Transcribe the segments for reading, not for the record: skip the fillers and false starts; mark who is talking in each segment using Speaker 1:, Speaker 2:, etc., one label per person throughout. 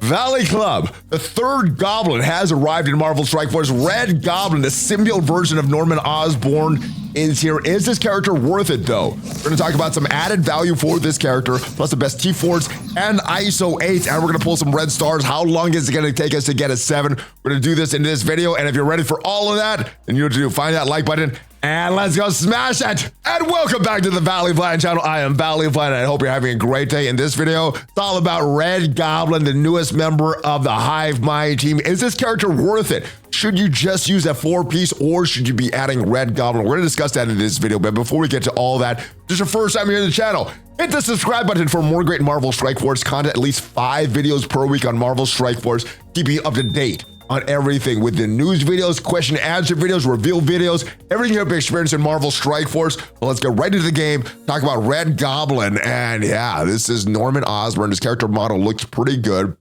Speaker 1: Valley Club, the third Goblin has arrived in Marvel Strike Force. Red Goblin, the symbiote version of Norman Osborn, is here. Is this character worth it, though? We're going to talk about some added value for this character, plus the best T4s and Iso-8, and we're going to pull some red stars. How long is it going to take us to get a 7? We're going to do this in this video, and if you're ready for all of that, then you have to find that like button, and let's go smash it! And welcome back to the ValleyFlyin channel. I am ValleyFlyin, and I hope you're having a great day. In this video, it's all about Red Goblin, the newest member of the Hive Mind team. Is this character worth it? Should you just use a 4-piece, or should you be adding Red Goblin? We're going to discuss that in this video, but before we get to all that, if this is your first time here in the channel, hit the subscribe button for more great Marvel Strike Force content, at least 5 videos per week on Marvel Strike Force, keeping you up to date on everything with the news videos, question and answer videos, reveal videos, everything you have experienced in Marvel Strike Force. Well, let's get right into the game, talk about Red Goblin, and yeah, this is Norman Osborn. His character model looks pretty good.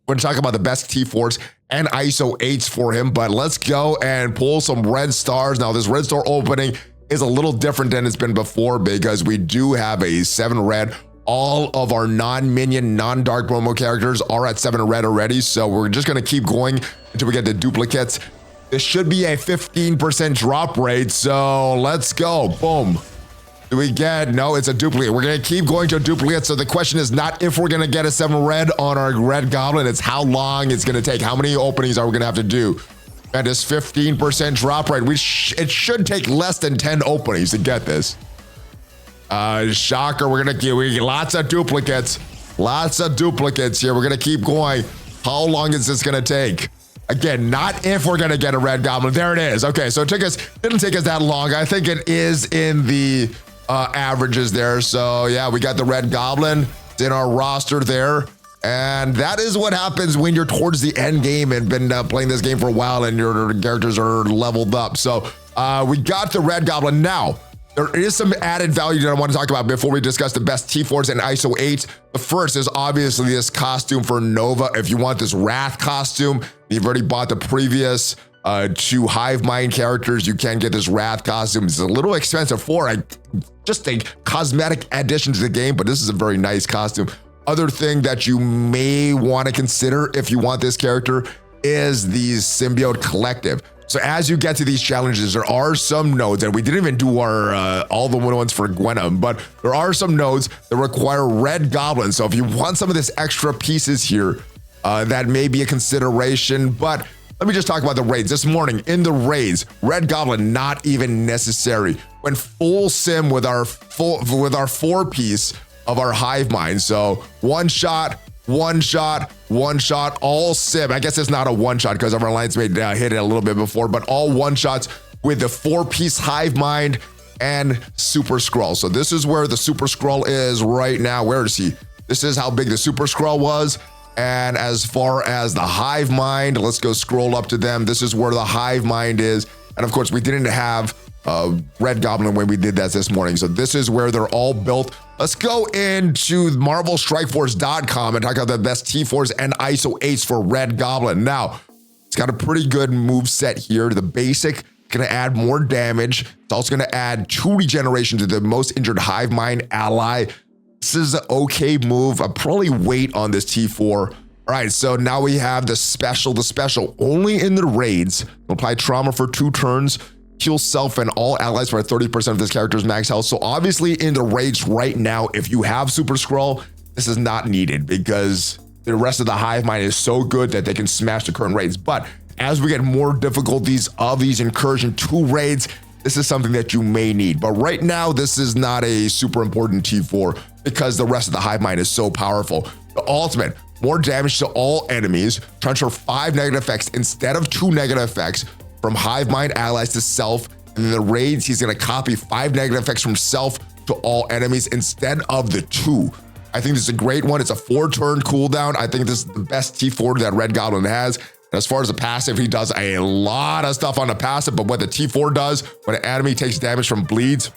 Speaker 1: We're going to talk about the best T4s and Iso-8s for him, but let's go and pull some red stars. Now, this red star opening is a little different than it's been before because we do have a 7 red. All of our non-minion, non-dark promo characters are at 7 red already, so we're just going to keep going until we get the duplicates. This should be a 15% drop rate, so let's go. Boom. Do we get? No, it's a duplicate. We're going to keep going to a duplicate, so the question is not if we're going to get a 7 red on our Red Goblin, it's how long it's going to take. How many openings are we going to have to do? That is 15% drop rate. It should take less than 10 openings to get this. Shocker, we get lots of duplicates here. We're gonna keep going. How long is this gonna take? Again, not if we're gonna get a Red Goblin. There it is. Okay, so it didn't take us that long. I think it is in the averages there. So yeah, we got the Red Goblin. It's in our roster there. And that is what happens when you're towards the end game and been playing this game for a while and your characters are leveled up. So we got the Red Goblin. Now, there is some added value that I want to talk about before we discuss the best T4s and Iso-8. The first is obviously this costume for Nova. If you want this Wrath costume, you've already bought the previous 2 Hive Mind characters, you can get this Wrath costume. It's a little expensive for just a cosmetic addition to the game, but this is a very nice costume. Other thing that you may want to consider if you want this character is the Symbiote Collective. So as you get to these challenges, there are some nodes, and we didn't even do our all the ones for Gwenna, but there are some nodes that require Red Goblin. So if you want some of this extra pieces here, that may be a consideration. But let me just talk about the raids. This morning in the raids, Red Goblin not even necessary. Went full sim with our 4-piece of our Hive Mind. So one shot, all sim. I guess it's not a one shot because our alliance mate hit it a little bit before, but all one shots with the 4-piece Hive Mind and Super Skrull. So this is where the Super Skrull is right now. Where is he? This is how big the Super Skrull was. And as far as the Hive Mind, let's go scroll up to them. This is where the Hive Mind is. And of course, we didn't have Red Goblin when we did that this morning. So this is where they're all built. Let's go into MarvelStrikeForce.com and talk about the best T4s and Iso-8s for Red Goblin. Now, it's got a pretty good move set here. The basic, gonna add more damage. It's also gonna add 2 regeneration to the most injured Hive Mind ally. This is an okay move. I'll probably wait on this T4. All right, so now we have the special only in the raids. Apply trauma for 2 turns. Heal self and all allies for 30% of this character's max health. So obviously in the raids right now, if you have Super Skrull, this is not needed because the rest of the Hive Mind is so good that they can smash the current raids. But as we get more difficulties of these Incursion 2 raids, this is something that you may need. But right now, this is not a super important T4 because the rest of the Hive Mind is so powerful. The ultimate, more damage to all enemies, transfer 5 negative effects instead of 2 negative effects from Hive Mind allies to self. And in the raids, he's gonna copy 5 negative effects from self to all enemies instead of the 2. I think this is a great one. It's a 4-turn cooldown. I think this is the best T4 that Red Goblin has. And as far as the passive, he does a lot of stuff on the passive, but what the T4 does, when an enemy takes damage from bleeds,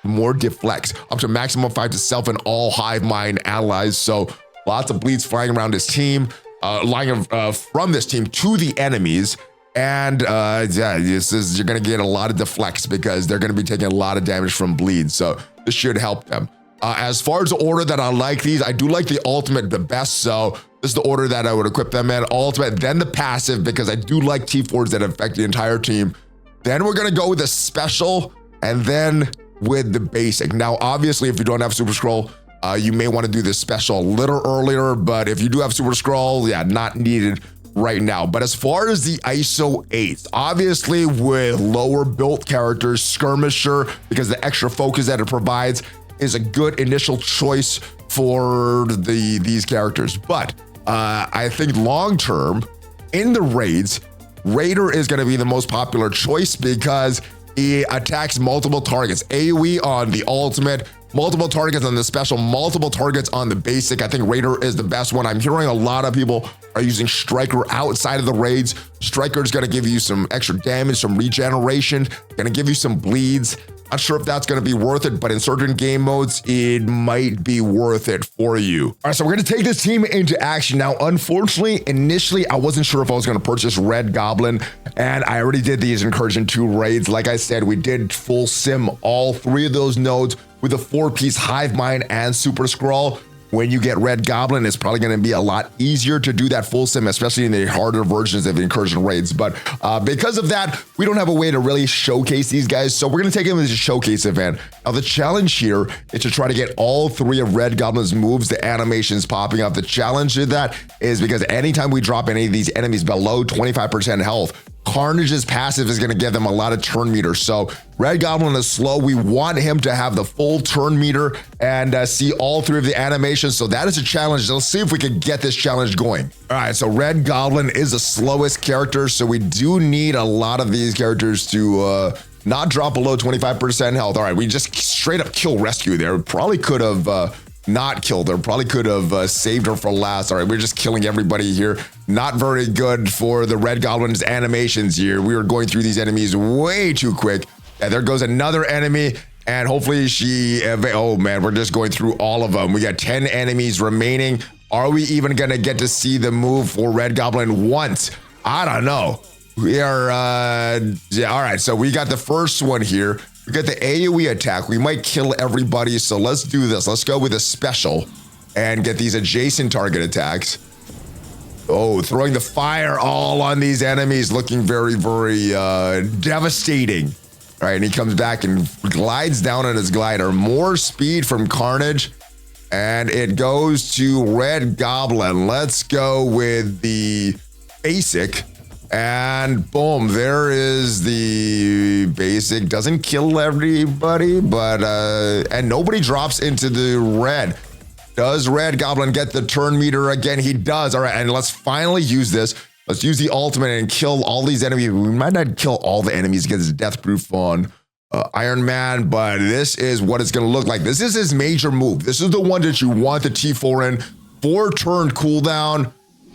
Speaker 1: more deflects, up to maximum 5 to self and all Hive Mind allies. So lots of bleeds flying around his team, from this team to the enemies. And yeah, you're gonna get a lot of deflects because they're gonna be taking a lot of damage from bleeds. So this should help them. As far as the order that I like these, I do like the ultimate the best. So This is the order that I would equip them in. Ultimate, then the passive, because I do like T4s that affect the entire team. Then we're gonna go with the special, and then with the basic. Now, obviously, if you don't have Super Scroll, you may want to do this special a little earlier, but if you do have Super Scroll, yeah, not needed right now. But as far as the Iso-8, obviously with lower built characters, Skirmisher, because the extra focus that it provides is a good initial choice for these characters. But I think long term in the raids, Raider is going to be the most popular choice because he attacks multiple targets. AoE on the ultimate, multiple targets on the special, multiple targets on the basic. I think Raider is the best one. I'm hearing a lot of people are using Striker outside of the raids. Striker is going to give you some extra damage, some regeneration, going to give you some bleeds. Not sure if that's going to be worth it, but in certain game modes, it might be worth it for you. All right, so we're going to take this team into action. Now, unfortunately, initially, I wasn't sure if I was going to purchase Red Goblin, and I already did these Incursion 2 raids. Like I said, we did full sim all 3 of those nodes with a 4-piece Hive Mind and Super Scroll. When you get Red Goblin, it's probably going to be a lot easier to do that full sim, especially in the harder versions of the Incursion raids. But because of that, we don't have a way to really showcase these guys. So we're going to take them as a showcase event. Now, the challenge here is to try to get all 3 of Red Goblin's moves, the animations popping up. The challenge of that is because anytime we drop any of these enemies below 25% health, Carnage's passive is going to give them a lot of turn meters. So Red Goblin is slow. We want him to have the full turn meter and see all 3 of the animations. So that is a challenge. Let's see if we can get this challenge going. All right, so Red Goblin is the slowest character. So we do need a lot of these characters to not drop below 25% health. All right, we just straight up kill rescue there. Probably could have not killed her, probably could have saved her for last. All right, we're just killing everybody here. Not very good for the Red Goblin's animations here. We were going through these enemies way too quick. Yeah, there goes another enemy, and hopefully she, oh man, we're just going through all of them. We got 10 enemies remaining. Are we even gonna get to see the move for Red Goblin once? I don't know. We are, yeah, all right, so we got the first one here. We got the AoE attack. We might kill everybody, so let's do this. Let's go with a special and get these adjacent target attacks. Oh, throwing the fire all on these enemies, looking very, very devastating. All right, and he comes back and glides down on his glider. More speed from Carnage, and it goes to Red Goblin. Let's go with the basic. And boom, there is the basic. Doesn't kill everybody, but and nobody drops into the red. Does Red Goblin get the turn meter again? He does. All right, and let's finally use this. Let's use the ultimate and kill all these enemies. We might not kill all the enemies because it's death proof on Iron Man, but this is what it's gonna look like. This is his major move. This is the one that you want the T4 in. 4-turn cooldown.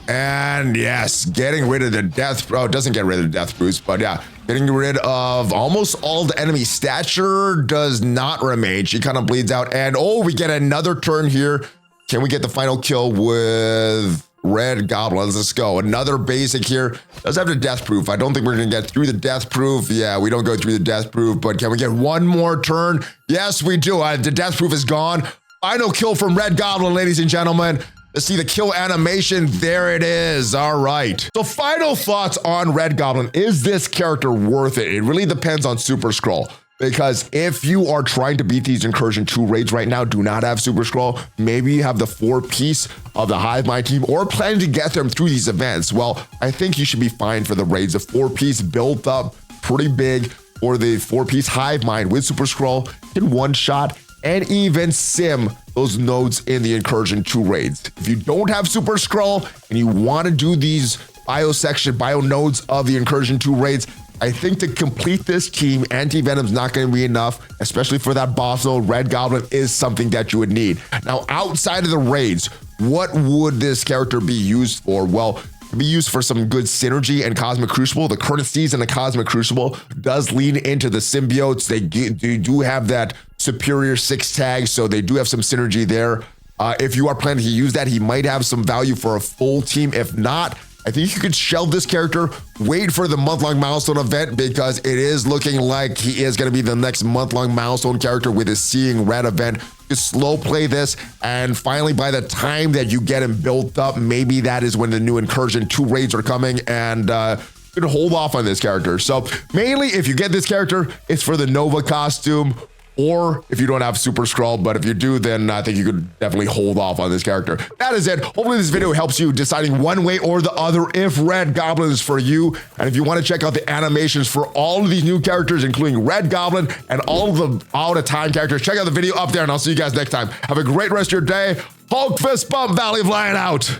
Speaker 1: And yes, getting rid of the death, oh, it doesn't get rid of the death boost, but yeah, getting rid of almost all the enemy. Stature does not remain. She kind of bleeds out. And oh, we get another turn here. Can we get the final kill with Red Goblin? Let's go. Another basic here. Does have the death proof. I don't think we're gonna get through the death proof. Yeah, we don't go through the death proof, but can we get one more turn? Yes, we do. The death proof is gone. Final kill from Red Goblin, ladies and gentlemen. Let's see the kill animation. There it is. All right. So final thoughts on Red Goblin. Is this character worth it? It really depends on Super Scroll. Because if you are trying to beat these Incursion 2 raids right now, do not have Super Scroll, maybe you have the 4-piece of the Hive Mind team or planning to get them through these events, well, I think you should be fine for the raids. The 4-piece built up pretty big for the 4-piece Hive Mind with Super Scroll, can one-shot and even sim those nodes in the Incursion 2 raids. If you don't have Super Scroll and you want to do these bio nodes of the Incursion 2 raids, I think to complete this team, Anti-Venom's not going to be enough, especially for that boss node. Red Goblin is something that you would need. Now, outside of the raids, what would this character be used for? Well, be used for some good synergy and Cosmic Crucible. The current season of Cosmic Crucible does lean into the symbiotes. They do have that superior 6 tag, so they do have some synergy there. If you are planning to use that, he might have some value for a full team. If not, I think you could shelve this character, wait for the month-long milestone event, because it is looking like he is going to be the next month-long milestone character with his Seeing Red event. You slow play this, and finally, by the time that you get him built up, maybe that is when the new Incursion 2 raids are coming, and you can hold off on this character. So mainly, if you get this character, it's for the Nova costume, or if you don't have Super Skrull, but if you do, then I think you could definitely hold off on this character. That is it. Hopefully this video helps you deciding one way or the other if Red Goblin is for you. And if you want to check out the animations for all of these new characters, including Red Goblin and all of the out of time characters, check out the video up there, and I'll see you guys next time. Have a great rest of your day. Hulk fist bump, ValleyFlyin out.